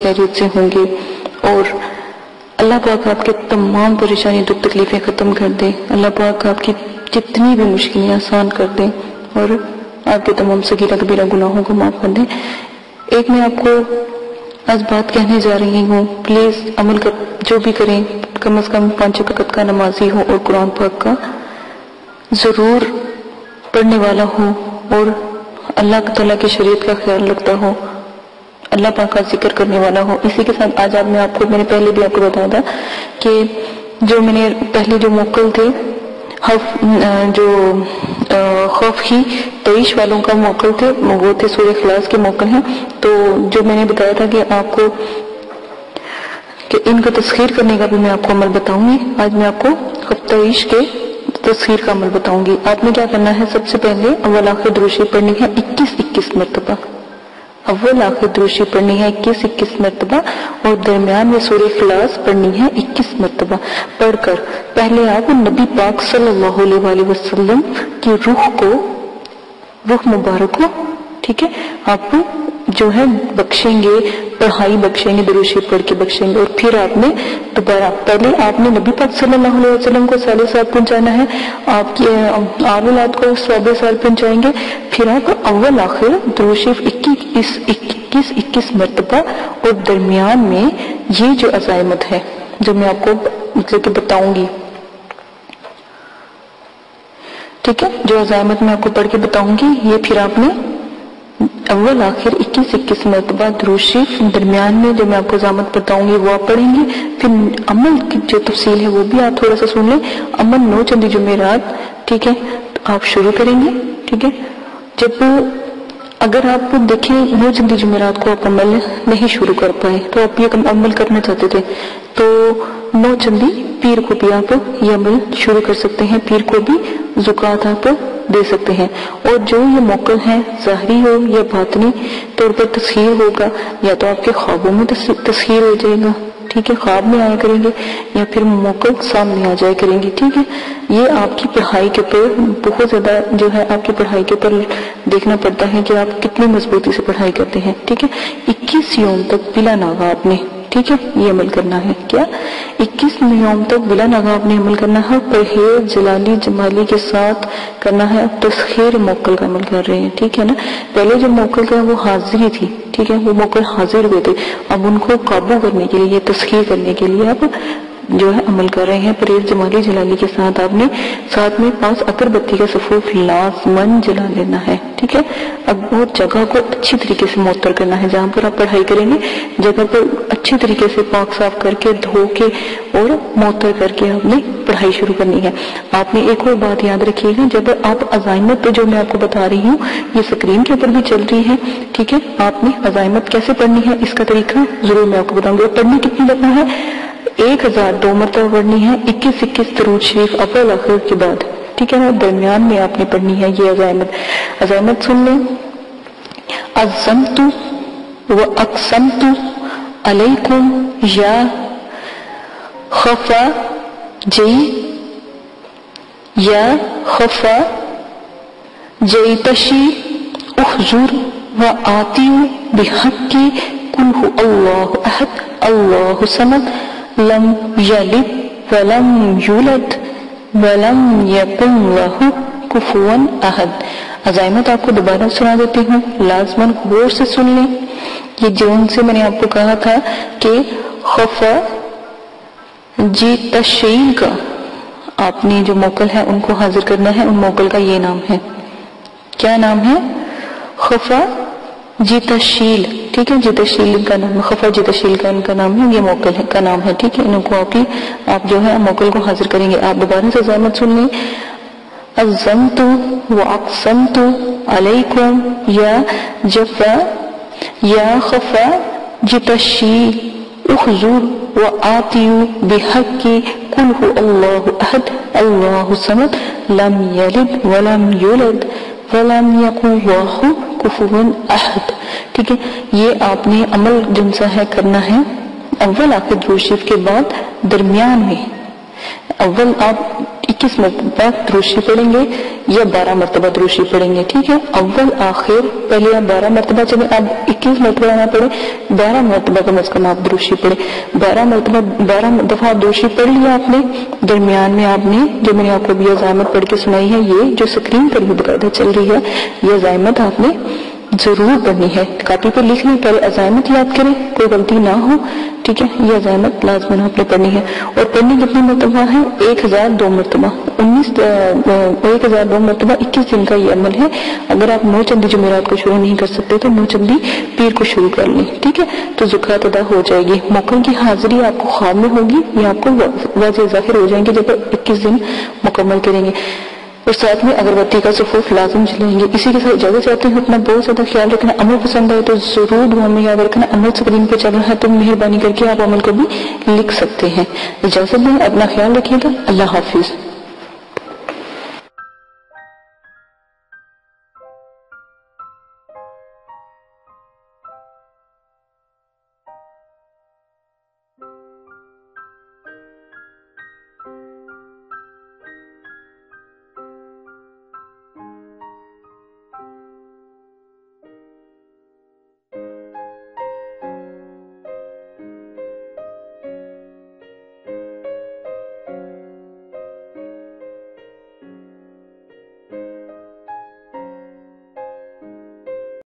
خیریت سے ہوں گے، اور اللہ پاک آپ کے تمام پریشانی دکھ تکلیفیں ختم کر دے، اللہ پاک آپ کی جتنی بھی مشکلیں آسان کر دیں اور آپ کے تمام صغیرہ کبیرہ گناہوں کو معاف کر دیں۔ ایک میں آپ کو آج بات کہنے جا رہی ہوں، پلیز عمل کر، جو بھی کریں کم از کم 5 وقت کا نمازی ہو اور قرآن پاک کا ضرور پڑھنے والا ہو اور اللہ تعالیٰ کی شریعت کا خیال رکھتا ہو، اللہ پاک کا ذکر کرنے والا ہو۔ اسی کے ساتھ آج میں نے پہلے بھی آپ کو بتایا تھا کہ جو میں نے پہلے جو موکل تھے جو خوف ہی 23 والوں کا موکل تھے، وہ تھے سورہ اخلاص کے موکل ہیں، تو جو میں نے بتایا تھا کہ آپ کو کہ ان کا تسخیر کرنے کا بھی میں آپ کو عمل بتاؤں گی۔ آج میں آپ کو خوف 23 کے تسخیر کا عمل بتاؤں گی۔ آپ نے کیا کرنا ہے، سب سے پہلے اول آخر دروشی پڑھنی ہے 21 مرتبہ، اول آخر دروشی پڑھنی ہے 21 مرتبہ، اور درمیان میں سورہ اخلاص پڑھنی ہے 21 مرتبہ۔ پڑھ کر پہلے آپ نبی پاک صلی اللہ علیہ وسلم کی روح مبارک کو، ٹھیک ہے، آپ جو ہے بخشیں گے، پڑھائی بخشیں گے، دروشی پڑھ کے بخشیں گے، اور پھر آپ نے دوبارہ پہلے آپ نے نبی پاک صلی اللہ علیہ وسلم کو سال سال پہنچانا ہے، آپ کی آل اولاد کو 100 پہنچائیں گے، پھر آپ اول آخر دروشی 21 مرتبہ، اور درمیان میں یہ جو عزائمت ہے جو میں آپ کو مطلب کہ بتاؤں گی، ٹھیک ہے، جو عزائمت میں آپ کو پڑھ کے بتاؤں گی، یہ پھر آپ نے اول آخر 21 مرتبہ درود شریف، درمیان میں جو میں آپ کو عزائمت بتاؤں گی وہ آپ پڑھیں گے، پھر عمل کی جو تفصیل ہے وہ بھی آپ تھوڑا سا سن لیں۔ عمل 9 چندی جمعرات، ٹھیک ہے، تو آپ شروع کریں گے، ٹھیک ہے۔ جب اگر آپ دیکھیں 9 چندی جمعرات کو آپ عمل نہیں شروع کر پائے تو آپ یہ عمل کرنا چاہتے تھے، تو 9 چندی پیر کو بھی آپ یہ عمل شروع کر سکتے ہیں، پیر کو بھی زکوٰۃ آپ دے سکتے ہیں، اور جو یہ موقع ہے ظاہری ہو یا باطنی طور پر تسخیر ہوگا، یا تو آپ کے خوابوں میں تسخیر ہو جائے گا، ٹھیک ہے، خواب میں آیا کریں گے، یا پھر موقع سامنے آ جائے کریں گے، ٹھیک ہے۔ یہ آپ کی پڑھائی کے اوپر بہت زیادہ جو ہے آپ کی پڑھائی کے اوپر دیکھنا پڑتا ہے کہ آپ کتنی مضبوطی سے پڑھائی کرتے ہیں، ٹھیک ہے۔ 21 یوم تک بلا ناغہ آپ نے، ٹھیک ہے، یہ عمل کرنا ہے، کیا 21 یوم تک بلا ناغہ آپ نے عمل کرنا ہے، پرہیز جلالی جمالی کے ساتھ کرنا ہے۔ اب تسخیر موکل کا عمل کر رہے ہیں، ٹھیک ہے نا۔ پہلے جو موکل تھا وہ حاضری تھی، ٹھیک ہے، وہ موکل حاضر ہوئے تھے، اب ان کو قابو کرنے کے لیے، تسخیر کرنے کے لیے اب جو ہے عمل کر رہے ہیں۔ پرہیز جمالی جلالی کے ساتھ آپ نے ساتھ میں 5 اگر بتی کا صفوف لازمن جلا لینا ہے، ٹھیک ہے۔ اب وہ جگہ کو اچھی طریقے سے معطر کرنا ہے، جہاں پر آپ پڑھائی کریں گے جگہ پر اچھی طریقے سے پاک صاف کر کے دھو کے اور معطر کر کے آپ نے پڑھائی شروع کرنی ہے۔ آپ نے ایک اور بات یاد رکھیے گا، جب آپ عزائمت پہ جو میں آپ کو بتا رہی ہوں یہ سکرین کے اوپر بھی چل رہی ہے، ٹھیک ہے، آپ نے عزائمت کیسے پڑھنی ہے اس کا طریقہ ضرور میں آپ کو بتاؤں گی۔ اور پڑھنی کتنی دفعہ ہے، 1002 مرتبہ پڑھنی ہے، 21 درود شریف اول آخر کے بعد، ٹھیک ہے نا۔ درمیان میں آپ نے پڑھنی ہے یہ عزائمت سن لیں۔ عزمت و اقسمت علیکم یا خفا جی یا خفا جیتشی احضر و آتی بحق قل هو اللہ احد اللہ صمد لم یلد ولم یولد ولم یکن لہ کفوا احد۔ عزائمت آپ کو دوبارہ سنا دیتی ہوں، لازماً غور سے سن لیں۔ یہ جون سے میں نے آپ کو کہا تھا کہ خفا جی تشعیل کا آپ نے جو موکل ہے ان کو حاضر کرنا ہے، ان موکل کا یہ نام ہے، کیا نام ہے، خفا جی تشعیل، ٹھیک ہے، جی تشعیل کا نام ہے، خفا جی تشعیل کا ان کا نام ہے، یہ موکل ہے کا نام ہے، ٹھیک ہے۔ ان کو آپ جو ہے موکل کو حاضر کریں گے۔ آپ دوبارہ سے عزائمت سن لیں۔ عزمت و اقسمت علیکم یا جفا یا خفا جتشی اخذر و آتیو بحق قل هو اللہ احد اللہ صمد لم یلد ولم یولد ولم یکن لہ کفوا احد، ٹھیک ہے۔ یہ آپ نے عمل جن سا ہے کرنا ہے اول آخر درود شریف کے بعد درمیان میں، اول آپ 21 مرتبہ دروشی پڑھیں گے یا 12 مرتبہ دروشی پڑھیں گے. ٹھیک ہے، اول آخر پہلے آپ 12 مرتبہ چلیں، آپ 21 مرتبہ نہ پڑھیں، 12 مرتبہ کم از کم آپ دروشی پڑھیں. 12 دفعہ دروشی پڑھ لیا آپ نے. درمیان میں آپ نے جو میں نے آپ کو بھی عزائمت پڑھ کے سنائی ہے، یہ جو اسکرین پر بھی باقاعدہ چل رہی ہے، یہ عزائمت آپ نے ضرور پڑھنی ہے. کاپی پر لکھ لیں، پہلے عزائمت یاد کریں، کوئی غلطی نہ ہو. ٹھیک ہے، یہ عزائمت لازماً آپ نے پڑھنی ہے. اور پڑھنی کتنی مرتبہ ہے؟ 1002 مرتبہ. 1002 مرتبہ 21 دن کا یہ عمل ہے. اگر آپ 9 چندی جمعرات کو شروع نہیں کر سکتے تو 9 چندی پیر کو شروع کر لیں. ٹھیک ہے، تو زکوٰۃ ادا ہو جائے گی. موقع کی حاضری آپ کو خواب میں ہوگی، یہ آپ کو واضح ظاہر ہو جائیں گے جب 21 دن مکمل کریں گے. اور ساتھ میں اگربتی کا صفوف لازم جلائیں گے. اسی کے ساتھ اجازت چاہتے ہیں. اپنا بہت زیادہ خیال رکھنا. عمل پسند آئے تو ضرور دعا میں یاد رکھنا. عمل اسکرین پہ چل رہا ہے تو مہربانی کر کے آپ عمل کو بھی لکھ سکتے ہیں. اجازت دیں، اپنا خیال رکھیے گا. اللہ حافظ.